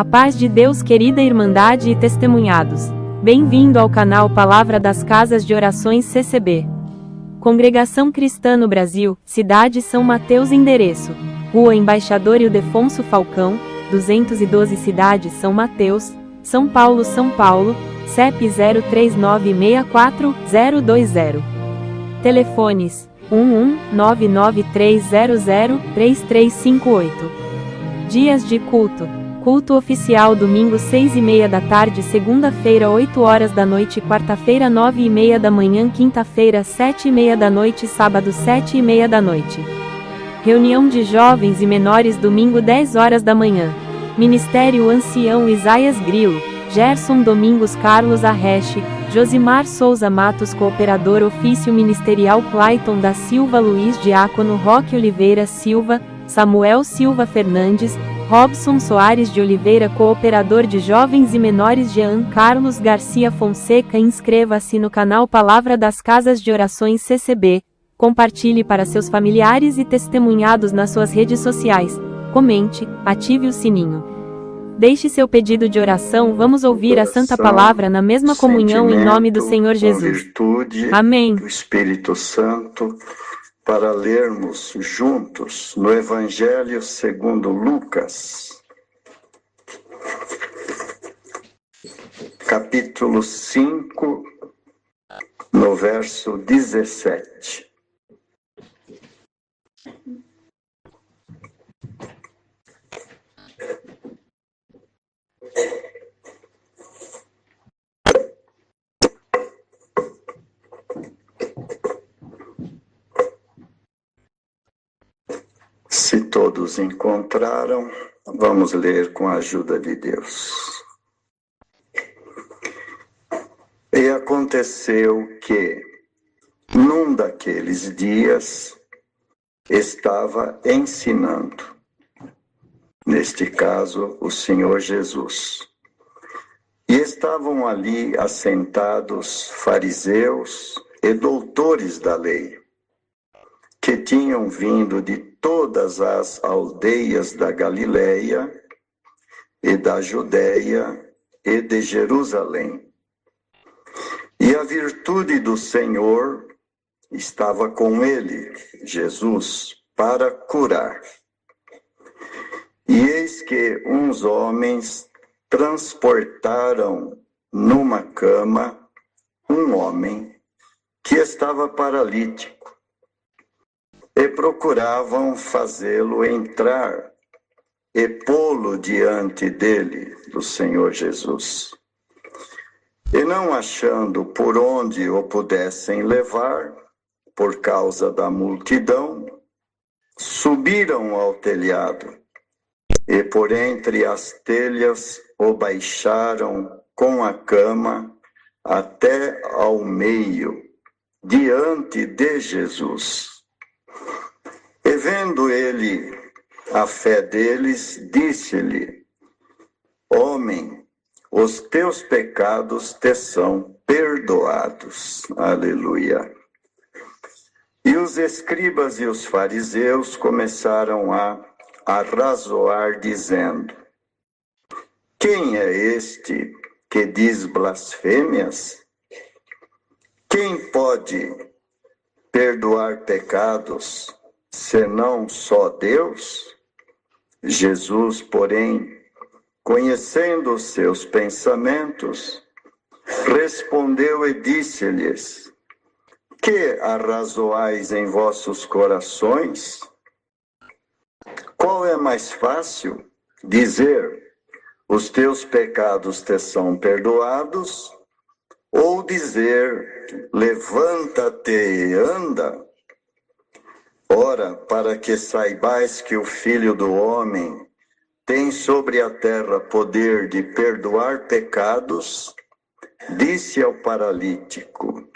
A paz de Deus, querida irmandade e testemunhados. Bem-vindo ao canal Palavra das Casas de Orações CCB. Congregação Cristã no Brasil, cidade São Mateus, endereço: Rua Embaixador Ildefonso Falcão, 212, cidade São Mateus, São Paulo, CEP 03964-020. Telefones: 11-99300-3358. Dias de culto: culto oficial domingo 6:30 da tarde, segunda-feira 8 horas da noite, quarta-feira 9:30 da manhã, quinta-feira 7:30 da noite, sábado 7:30 da noite. Reunião de jovens e menores domingo 10 horas da manhã. Ministério Ancião Isaías Grilo, Gerson Domingos Carlos Arreche, Josimar Souza Matos, cooperador ofício ministerial Clayton da Silva Luiz, diácono Roque Oliveira Silva, Samuel Silva Fernandes, Robson Soares de Oliveira, cooperador de jovens e menores Jean Carlos Garcia Fonseca. Inscreva-se no canal Palavra das Casas de Orações CCB, compartilhe para seus familiares e testemunhados nas suas redes sociais, comente, ative o sininho. Deixe seu pedido de oração. Vamos ouvir a Santa Palavra na mesma comunhão em nome do Senhor Jesus. Virtude Amém. do Espírito Santo, para lermos juntos no Evangelho segundo Lucas, capítulo 5, no verso 17. Se todos encontraram, vamos ler com a ajuda de Deus. E aconteceu que, num daqueles dias, estava ensinando, neste caso, o Senhor Jesus. E estavam ali assentados fariseus e doutores da lei, que tinham vindo de todas as aldeias da Galileia e da Judeia e de Jerusalém. E a virtude do Senhor estava com ele, Jesus, para curar. E eis que uns homens transportaram numa cama um homem que estava paralítico, e procuravam fazê-lo entrar e pô-lo diante dele, do Senhor Jesus. E não achando por onde o pudessem levar, por causa da multidão, subiram ao telhado, e por entre as telhas o baixaram com a cama até ao meio, diante de Jesus. E vendo ele a fé deles, disse-lhe: Homem, os teus pecados te são perdoados. Aleluia. E os escribas e os fariseus começaram a arrazoar, dizendo: Quem é este que diz blasfêmias? Quem pode perdoar pecados, senão só Deus? Jesus, porém, conhecendo os seus pensamentos, respondeu e disse-lhes: Que arrazoais em vossos corações? Qual é mais fácil, dizer: os teus pecados te são perdoados, ou dizer: levanta-te e anda? Ora, para que saibais que o Filho do Homem tem sobre a terra poder de perdoar pecados, disse ao paralítico: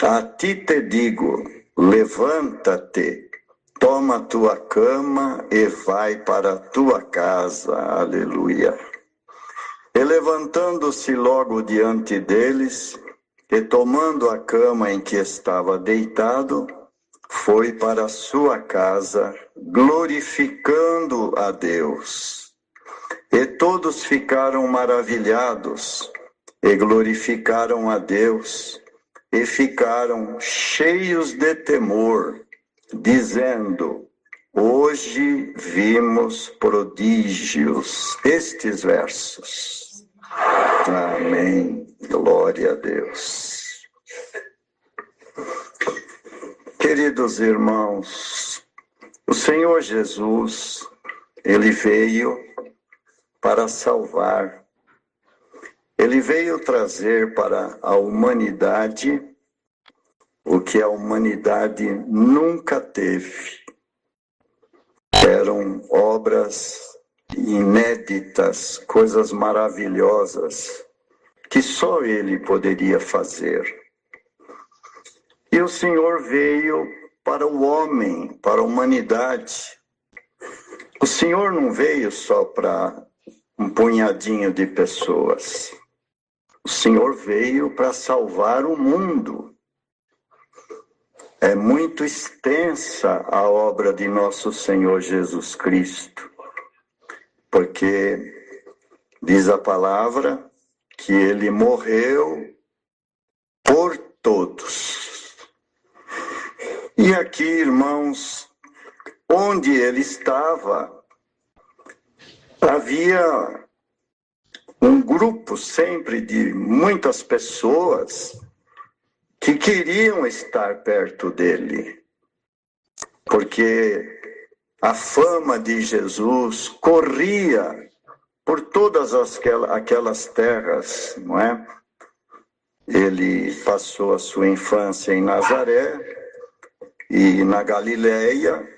A ti te digo, levanta-te, toma tua cama e vai para a tua casa. Aleluia. E levantando-se logo diante deles, e tomando a cama em que estava deitado, foi para a sua casa, glorificando a Deus. E todos ficaram maravilhados e glorificaram a Deus e ficaram cheios de temor, dizendo: hoje vimos prodígios. Estes versos. Amém. Glória a Deus. Queridos irmãos, o Senhor Jesus, Ele veio para salvar. Ele veio trazer para a humanidade o que a humanidade nunca teve. Eram obras inéditas, coisas maravilhosas, que só Ele poderia fazer. E o Senhor veio para o homem, para a humanidade. O Senhor não veio só para um punhadinho de pessoas. O Senhor veio para salvar o mundo. É muito extensa a obra de nosso Senhor Jesus Cristo, porque diz a palavra que Ele morreu por todos. E aqui, irmãos, onde Ele estava, havia um grupo sempre de muitas pessoas que queriam estar perto dele, porque a fama de Jesus corria por todas aquelas terras, não é? Ele passou a sua infância em Nazaré e na Galileia,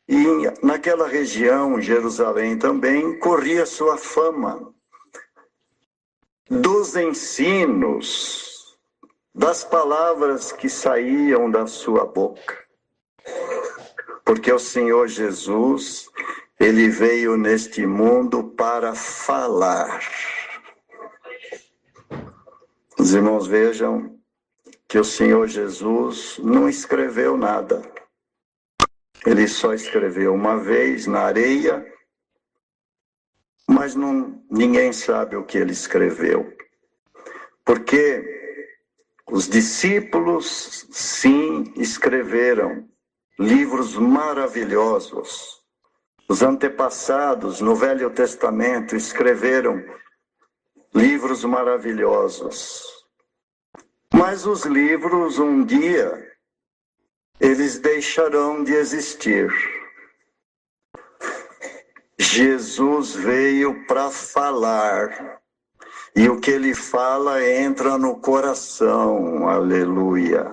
e naquela região, Jerusalém também, corria sua fama dos ensinos, das palavras que saíam da sua boca. Porque o Senhor Jesus, Ele veio neste mundo para falar. Os irmãos vejam que o Senhor Jesus não escreveu nada. Ele só escreveu uma vez na areia, mas ninguém sabe o que ele escreveu. Porque os discípulos, sim, escreveram livros maravilhosos. Os antepassados, no Velho Testamento, escreveram livros maravilhosos. Mas os livros, um dia, eles deixarão de existir. Jesus veio para falar. E o que Ele fala entra no coração, aleluia.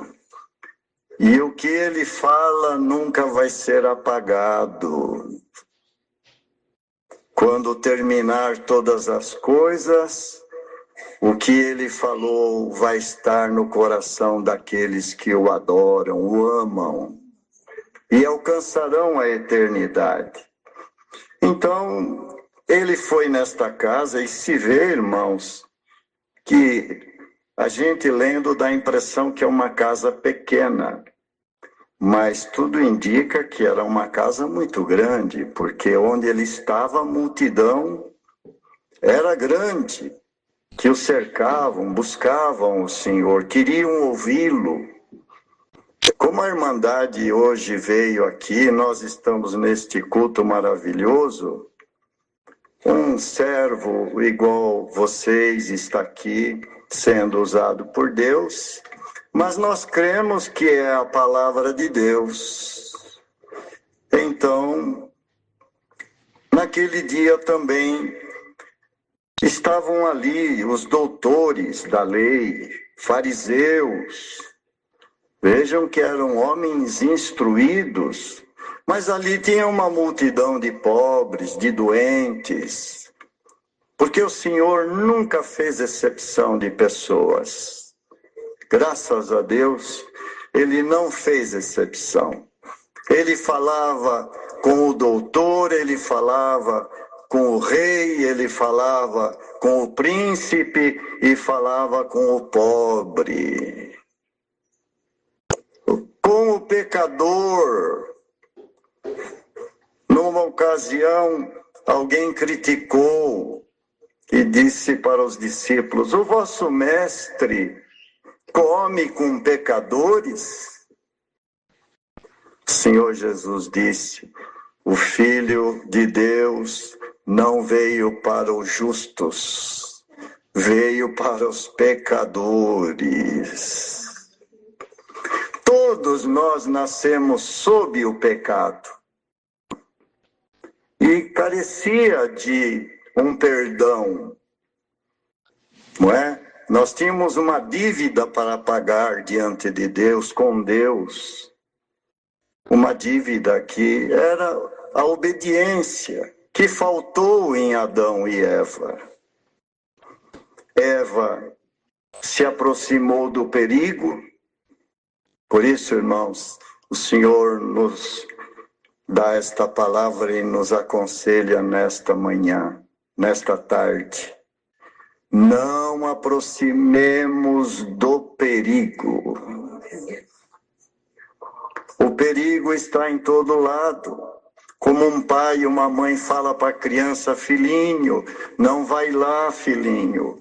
E o que Ele fala nunca vai ser apagado. Quando terminar todas as coisas, o que Ele falou vai estar no coração daqueles que o adoram, o amam, e alcançarão a eternidade. Então, Ele foi nesta casa e se vê, irmãos, que a gente lendo dá a impressão que é uma casa pequena, mas tudo indica que era uma casa muito grande, porque onde ele estava a multidão era grande, que o cercavam, buscavam o Senhor, queriam ouvi-lo. Como a Irmandade hoje veio aqui, nós estamos neste culto maravilhoso. Um servo igual vocês está aqui sendo usado por Deus, mas nós cremos que é a palavra de Deus. Então, naquele dia também estavam ali os doutores da lei, fariseus. Vejam que eram homens instruídos, mas ali tinha uma multidão de pobres, de doentes, porque o Senhor nunca fez exceção de pessoas. Graças a Deus, Ele não fez exceção. Ele falava com o doutor, Ele falava com o rei, Ele falava com o príncipe e falava com o pobre, com o pecador. Numa ocasião, alguém criticou e disse para os discípulos: o vosso mestre come com pecadores? O Senhor Jesus disse: o Filho de Deus não veio para os justos, veio para os pecadores. Todos nós nascemos sob o pecado e carecia de um perdão, não é? Nós tínhamos uma dívida para pagar diante de Deus, com Deus. Uma dívida que era a obediência, que faltou em Adão e Eva. Eva se aproximou do perigo. Por isso, irmãos, o Senhor nos dá esta palavra e nos aconselha nesta manhã, nesta tarde. Não aproximemos do perigo. O perigo está em todo lado. Como um pai e uma mãe fala para a criança: filhinho, não vai lá, filhinho.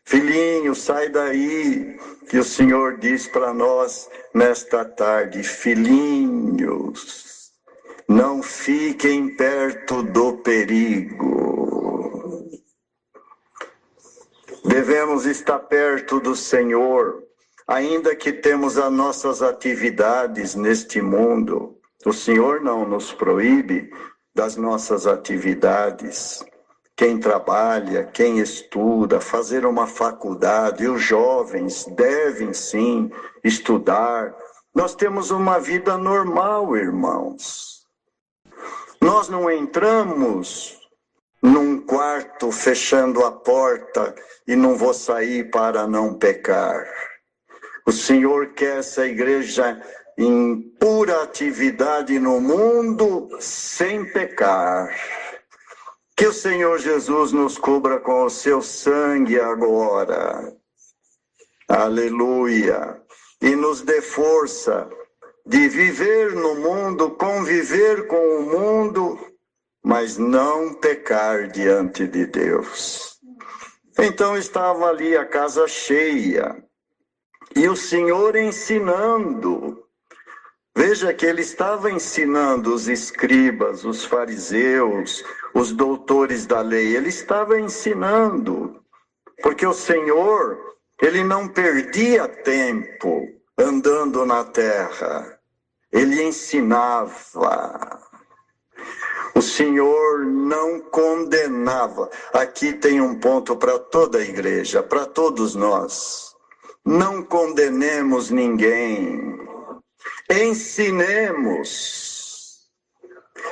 Filhinho, sai daí. Que o Senhor diz para nós nesta tarde: filhinhos, não fiquem perto do perigo. Devemos estar perto do Senhor, ainda que temos as nossas atividades neste mundo. O Senhor não nos proíbe das nossas atividades. Quem trabalha, quem estuda, fazer uma faculdade, os jovens devem sim estudar. Nós temos uma vida normal, irmãos. Nós não entramos num quarto fechando a porta e não vou sair para não pecar. O Senhor quer essa igreja em pura atividade no mundo, sem pecar. Que o Senhor Jesus nos cubra com o seu sangue agora. Aleluia. E nos dê força de viver no mundo, conviver com o mundo, mas não pecar diante de Deus. Então estava ali a casa cheia, e o Senhor ensinando. Veja que ele estava ensinando os escribas, os fariseus, os doutores da lei. Ele estava ensinando, porque o Senhor, ele não perdia tempo andando na terra. Ele ensinava. O Senhor não condenava. Aqui tem um ponto para toda a igreja, para todos nós. Não condenemos ninguém. Ensinemos.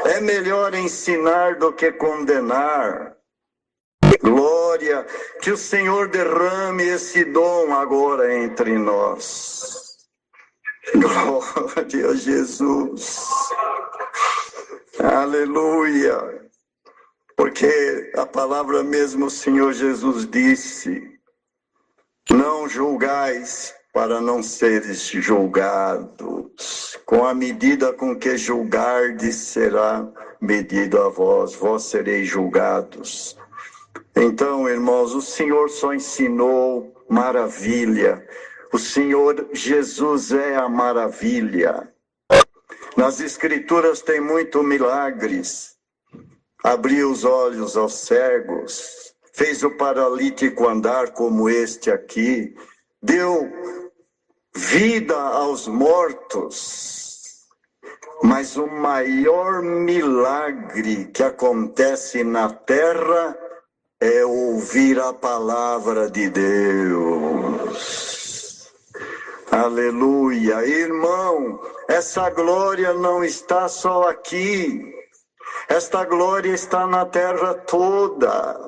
É melhor ensinar do que condenar. Glória, que o Senhor derrame esse dom agora entre nós. Glória a Jesus. Aleluia. Porque a palavra mesmo o Senhor Jesus disse: não julgais para não seres julgados. Com a medida com que julgardes será medido a vós, vós sereis julgados. Então, irmãos, o Senhor só ensinou maravilha. O Senhor Jesus é a maravilha. Nas Escrituras tem muito milagres. Abriu os olhos aos cegos, fez o paralítico andar como este aqui, deu vida aos mortos. Mas o maior milagre que acontece na terra é ouvir a palavra de Deus. Aleluia. Irmão, essa glória não está só aqui. Esta glória está na terra toda.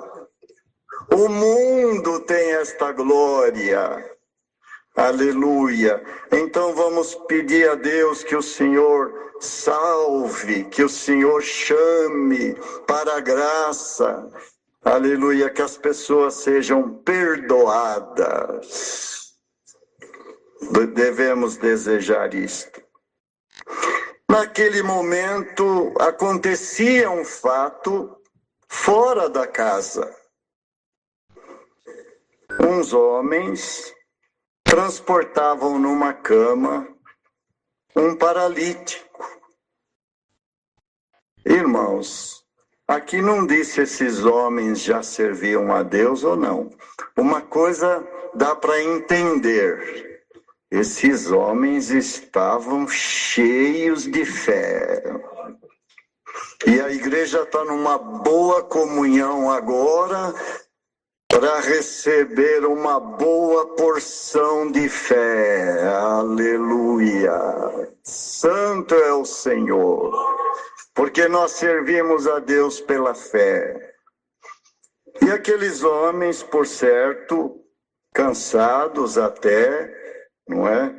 O mundo tem esta glória. Aleluia. Então vamos pedir a Deus que o Senhor salve, que o Senhor chame para a graça. Aleluia, que as pessoas sejam perdoadas. Devemos desejar isto. Naquele momento acontecia um fato fora da casa. Uns homens transportavam numa cama um paralítico. Irmãos, aqui não diz se esses homens já serviam a Deus ou não. Uma coisa dá para entender. Esses homens estavam cheios de fé. E a igreja está numa boa comunhão agora para receber uma boa porção de fé. Aleluia! Santo é o Senhor, porque nós servimos a Deus pela fé. E aqueles homens, por certo, cansados até, não é?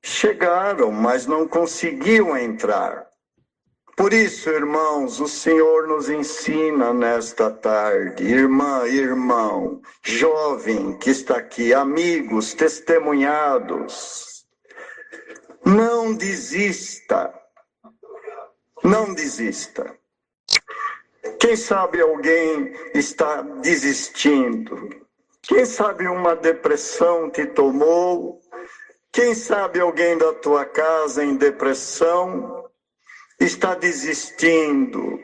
Chegaram, mas não conseguiam entrar. Por isso, irmãos, o Senhor nos ensina nesta tarde, irmã, irmão, jovem que está aqui, amigos, testemunhados, não desista, não desista. Quem sabe alguém está desistindo, quem sabe uma depressão te tomou, quem sabe alguém da tua casa em depressão, está desistindo,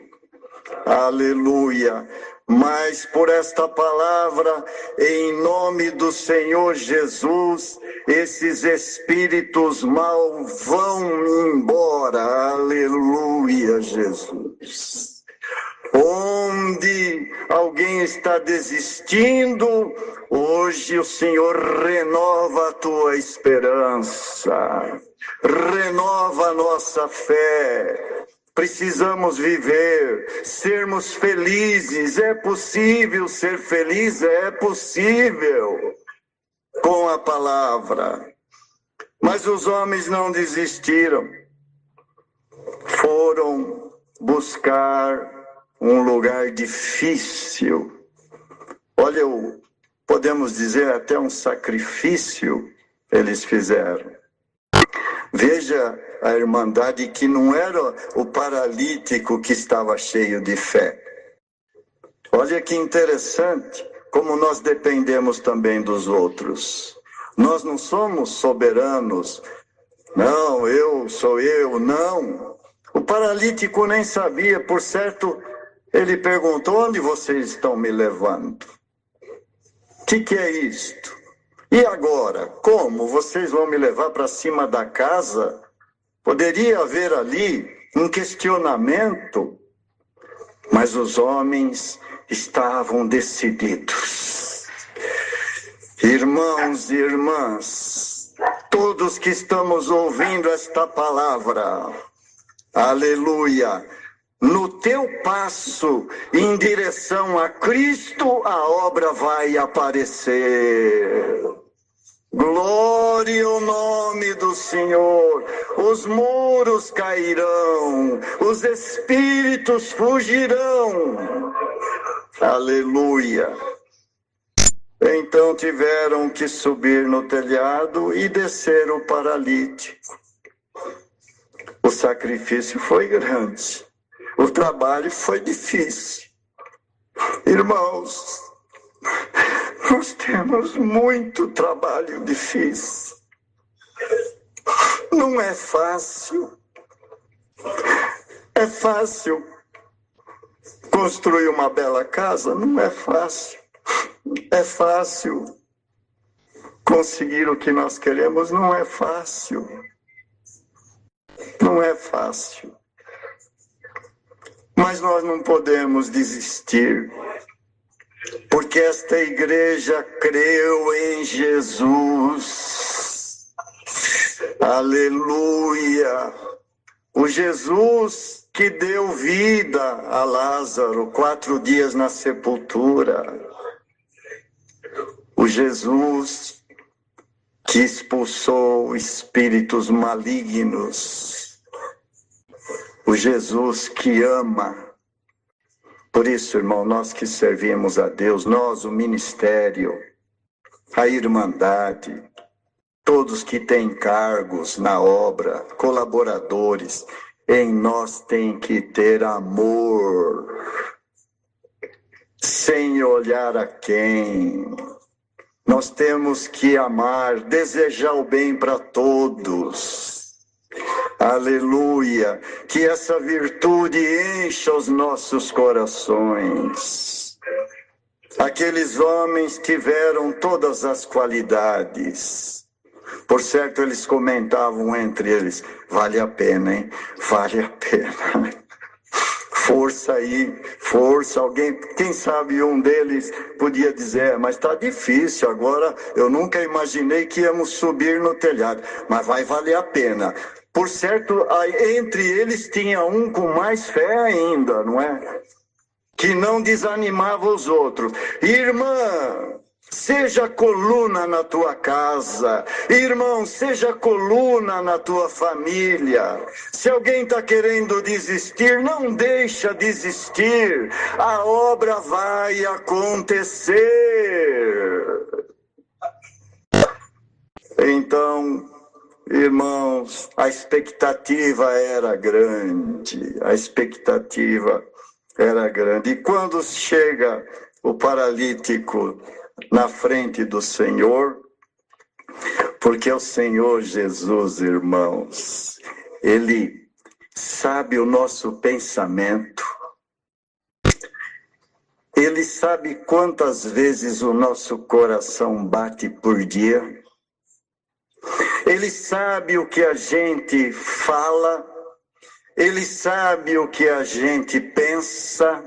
aleluia, mas por esta palavra, em nome do Senhor Jesus, esses espíritos mal vão embora, aleluia, Jesus. Onde alguém está desistindo, hoje o Senhor renova a tua esperança, renova a nossa fé. Precisamos viver, sermos felizes. É possível ser feliz, é possível com a palavra. Mas os homens não desistiram, foram buscar um lugar difícil. Olha, podemos dizer até um sacrifício eles fizeram. Veja a irmandade que não era o paralítico que estava cheio de fé. Olha que interessante como nós dependemos também dos outros. Nós não somos soberanos. Não, sou eu, não. O paralítico nem sabia, por certo, ele perguntou: onde vocês estão me levando? O que é isto? E agora, como vocês vão me levar para cima da casa? Poderia haver ali um questionamento, mas os homens estavam decididos. Irmãos e irmãs, todos que estamos ouvindo esta palavra, aleluia, no teu passo em direção a Cristo, a obra vai aparecer. Glória ao nome do Senhor. Os muros cairão, os espíritos fugirão. Aleluia. Então tiveram que subir no telhado e descer o paralítico. O sacrifício foi grande. O trabalho foi difícil. Irmãos, nós temos muito trabalho difícil. Não é fácil. É fácil construir uma bela casa? Não é fácil. É fácil conseguir o que nós queremos? Não é fácil. Não é fácil. Mas nós não podemos desistir, porque esta igreja creu em Jesus. Aleluia! O Jesus que deu vida a Lázaro, 4 dias na sepultura. O Jesus que expulsou espíritos malignos. O Jesus que ama. Por isso, irmão, nós que servimos a Deus, nós, o ministério, a irmandade, todos que têm cargos na obra, colaboradores, em nós tem que ter amor. sem olhar a quem. Nós temos que amar, desejar o bem para todos. Aleluia! Que essa virtude encha os nossos corações. Aqueles homens tiveram todas as qualidades. Por certo, eles comentavam entre eles: vale a pena, hein? Vale a pena. Força aí, força. Alguém, quem sabe um deles podia dizer: mas está difícil agora, eu nunca imaginei que íamos subir no telhado, mas vai valer a pena. Por certo, entre eles tinha um com mais fé ainda, não é? Que não desanimava os outros. Irmã, seja coluna na tua casa. Irmão, seja coluna na tua família. Se alguém está querendo desistir, não deixa desistir. A obra vai acontecer. Então, irmãos, a expectativa era grande. A expectativa era grande. E quando chega o paralítico na frente do Senhor, porque o Senhor Jesus, irmãos, Ele sabe o nosso pensamento, Ele sabe quantas vezes o nosso coração bate por dia, Ele sabe o que a gente fala, Ele sabe o que a gente pensa.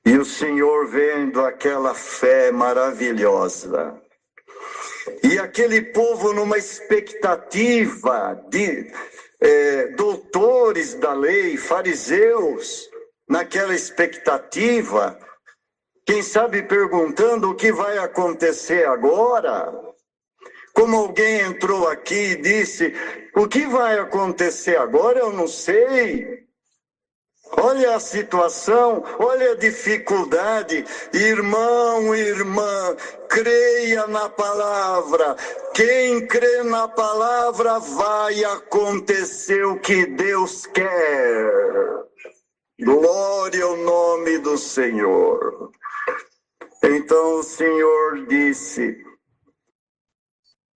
E o Senhor, vendo aquela fé maravilhosa, e aquele povo numa expectativa de doutores da lei, fariseus, naquela expectativa, quem sabe perguntando o que vai acontecer agora. Como alguém entrou aqui e disse: o que vai acontecer agora eu não sei. Olha a situação, olha a dificuldade. Irmão, irmã, creia na palavra. Quem crê na palavra vai acontecer o que Deus quer. Glória ao nome do Senhor. Então o Senhor disse: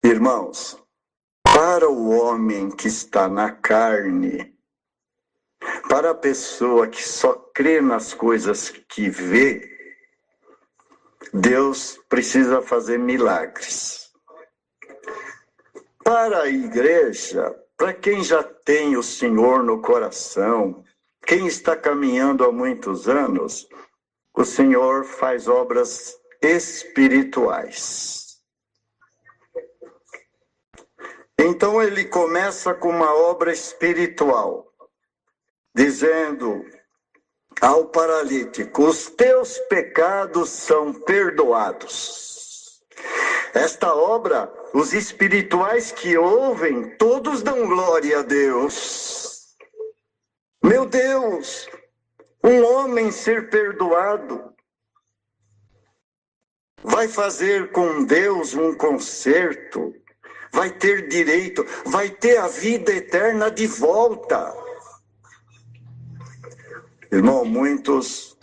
irmãos, para o homem que está na carne, para a pessoa que só crê nas coisas que vê, Deus precisa fazer milagres. Para a igreja, para quem já tem o Senhor no coração, quem está caminhando há muitos anos, o Senhor faz obras espirituais. Então ele começa com uma obra espiritual, dizendo ao paralítico: os teus pecados são perdoados. Esta obra, os espirituais que ouvem, todos dão glória a Deus. Meu Deus, um homem ser perdoado vai fazer com Deus um concerto, vai ter direito, vai ter a vida eterna de volta. Irmão, muitos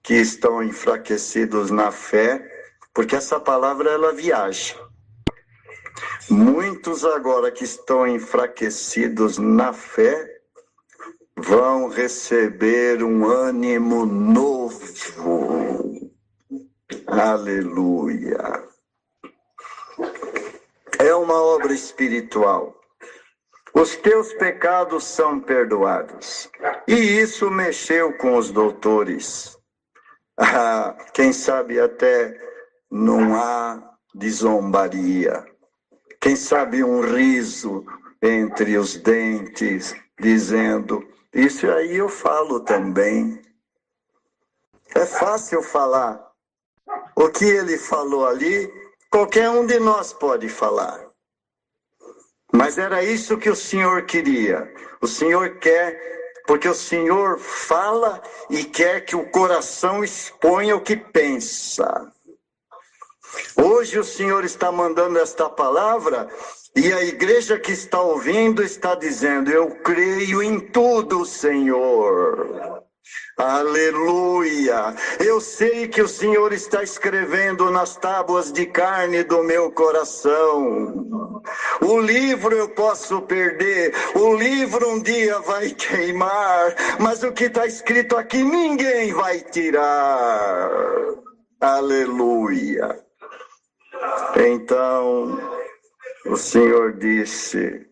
que estão enfraquecidos na fé, porque essa palavra ela viaja. Muitos agora que estão enfraquecidos na fé vão receber um ânimo novo. Aleluia. É uma obra espiritual. Os teus pecados são perdoados. E isso mexeu com os doutores. Quem sabe até não há de zombaria. Quem sabe um riso entre os dentes, dizendo: isso aí eu falo também. É fácil falar. O que ele falou ali, qualquer um de nós pode falar. Mas era isso que o Senhor queria. O Senhor quer, porque o Senhor fala e quer que o coração exponha o que pensa. Hoje o Senhor está mandando esta palavra e a igreja que está ouvindo está dizendo: eu creio em tudo, Senhor. Aleluia! Eu sei que o Senhor está escrevendo nas tábuas de carne do meu coração. O livro eu posso perder, o livro um dia vai queimar, mas o que está escrito aqui ninguém vai tirar. Aleluia! Então, o Senhor disse: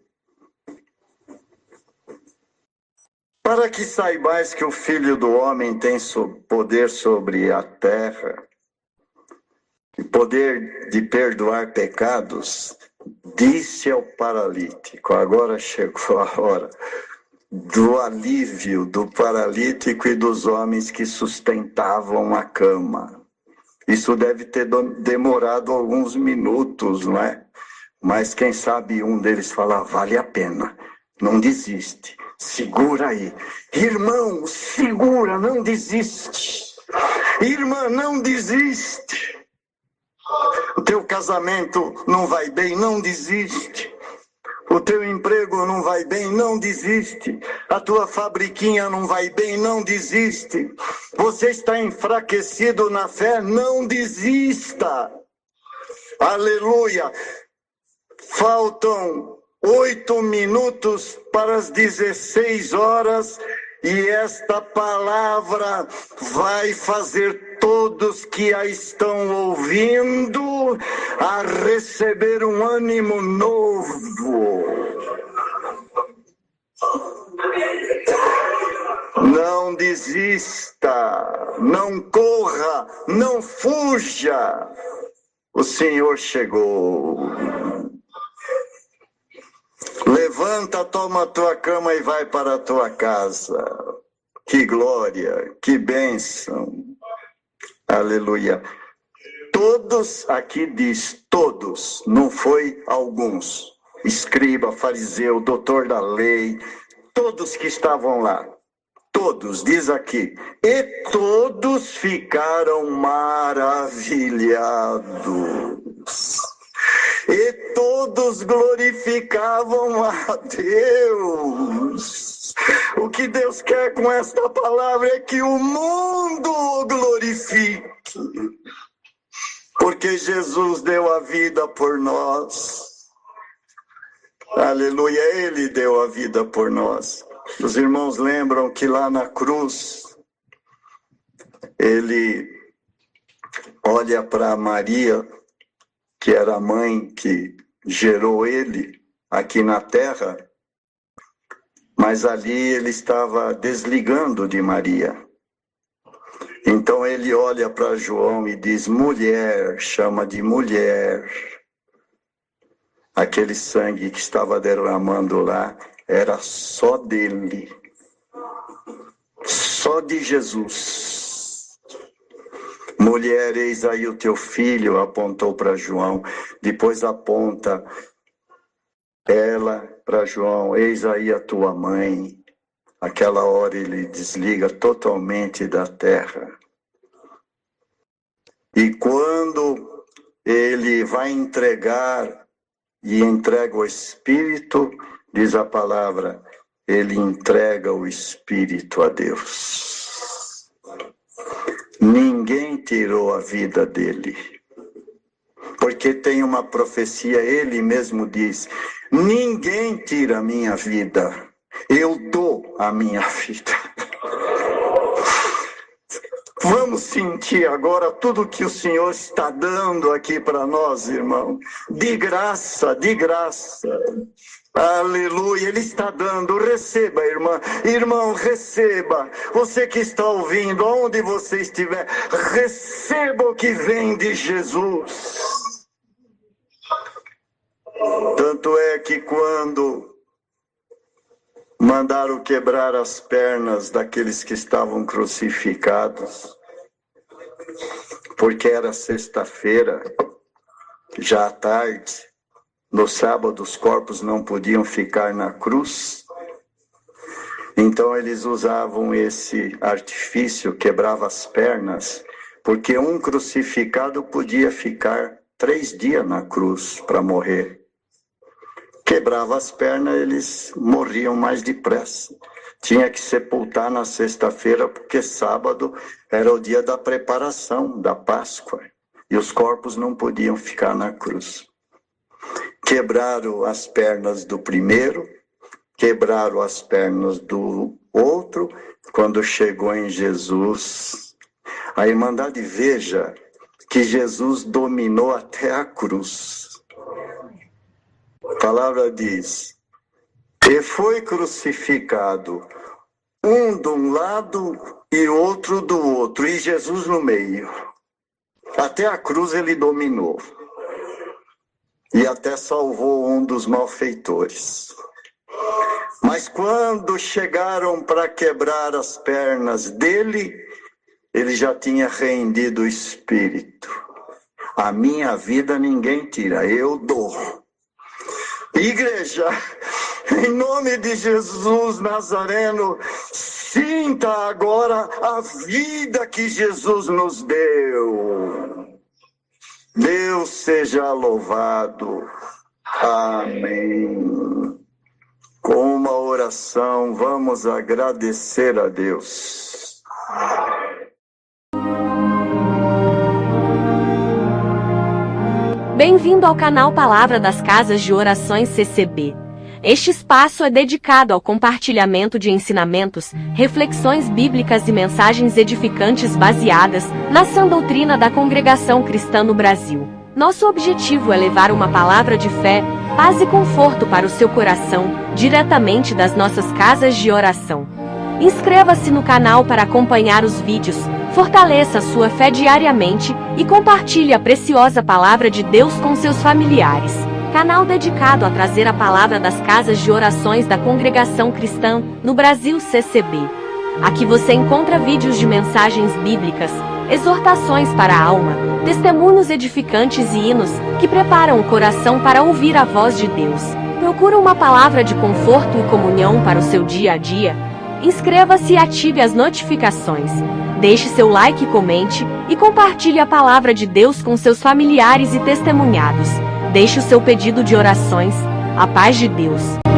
para que saibais que o Filho do Homem tem poder sobre a terra, e poder de perdoar pecados, disse ao paralítico. Agora chegou a hora do alívio do paralítico e dos homens que sustentavam a cama. Isso deve ter demorado alguns minutos, não é? Mas quem sabe um deles fala: vale a pena, não desiste. Segura aí. Irmão, segura, não desiste. Irmã, não desiste. O teu casamento não vai bem, não desiste. O teu emprego não vai bem, não desiste. A tua fabriquinha não vai bem, não desiste. Você está enfraquecido na fé, não desista. Aleluia. Faltam 8 minutos para as 16 horas e esta palavra vai fazer todos que a estão ouvindo a receber um ânimo novo. Não desista, não corra, não fuja. O Senhor chegou. Levanta, toma a tua cama e vai para a tua casa. Que glória, que bênção. Aleluia. Todos, aqui diz todos, não foi alguns. Escriba, fariseu, doutor da lei, todos que estavam lá. Todos, diz aqui. E todos ficaram maravilhados. E todos glorificavam a Deus. O que Deus quer com esta palavra é que o mundo o glorifique. Porque Jesus deu a vida por nós. Aleluia, Ele deu a vida por nós. Os irmãos lembram que lá na cruz, Ele olha para Maria, que era a mãe que gerou ele aqui na terra, mas ali ele estava desligando de Maria. Então ele olha para João e diz: mulher, chama de mulher. Aquele sangue que estava derramando lá era só dele, só de Jesus. Mulher, eis aí o teu filho, apontou para João. Depois aponta ela para João, eis aí a tua mãe. Aquela hora ele desliga totalmente da terra. E quando ele vai entregar e entrega o Espírito, diz a palavra, ele entrega o Espírito a Deus. Ninguém tirou a vida dele. Porque tem uma profecia, ele mesmo diz: ninguém tira a minha vida, eu dou a minha vida. Vamos sentir agora tudo que o Senhor está dando aqui para nós, irmão. De graça, de graça. Aleluia, Ele está dando, receba, irmã, irmão, receba, você que está ouvindo, onde você estiver, receba o que vem de Jesus. Tanto é que quando mandaram quebrar as pernas daqueles que estavam crucificados, porque era sexta-feira, já à tarde, no sábado os corpos não podiam ficar na cruz, então eles usavam esse artifício, quebrava as pernas, porque um crucificado podia ficar 3 dias na cruz para morrer. Quebrava as pernas, eles morriam mais depressa. Tinha que sepultar na sexta-feira, porque sábado era o dia da preparação da Páscoa. E os corpos não podiam ficar na cruz. Quebraram as pernas do primeiro, quebraram as pernas do outro. Quando chegou em Jesus, a Irmandade veja que Jesus dominou até a cruz. A palavra diz: e foi crucificado, um de um lado e outro do outro, e Jesus no meio. Até a cruz ele dominou. E até salvou um dos malfeitores. Mas quando chegaram para quebrar as pernas dele, ele já tinha rendido o espírito. A minha vida ninguém tira, eu dou. Igreja, em nome de Jesus Nazareno, sinta agora a vida que Jesus nos deu. Deus seja louvado. Amém. Com uma oração, vamos agradecer a Deus. Bem-vindo ao canal Palavra das Casas de Orações CCB. Este espaço é dedicado ao compartilhamento de ensinamentos, reflexões bíblicas e mensagens edificantes baseadas na sã doutrina da Congregação Cristã no Brasil. Nosso objetivo é levar uma palavra de fé, paz e conforto para o seu coração, diretamente das nossas casas de oração. Inscreva-se no canal para acompanhar os vídeos, fortaleça sua fé diariamente e compartilhe a preciosa palavra de Deus com seus familiares. Canal dedicado a trazer a palavra das casas de orações da Congregação Cristã no Brasil CCB. Aqui você encontra vídeos de mensagens bíblicas, exortações para a alma, testemunhos edificantes e hinos que preparam o coração para ouvir a voz de Deus. Procura uma palavra de conforto e comunhão para o seu dia a dia? Inscreva-se e ative as notificações. Deixe seu like, comente e compartilhe a palavra de Deus com seus familiares e testemunhados. Deixe o seu pedido de orações. A paz de Deus.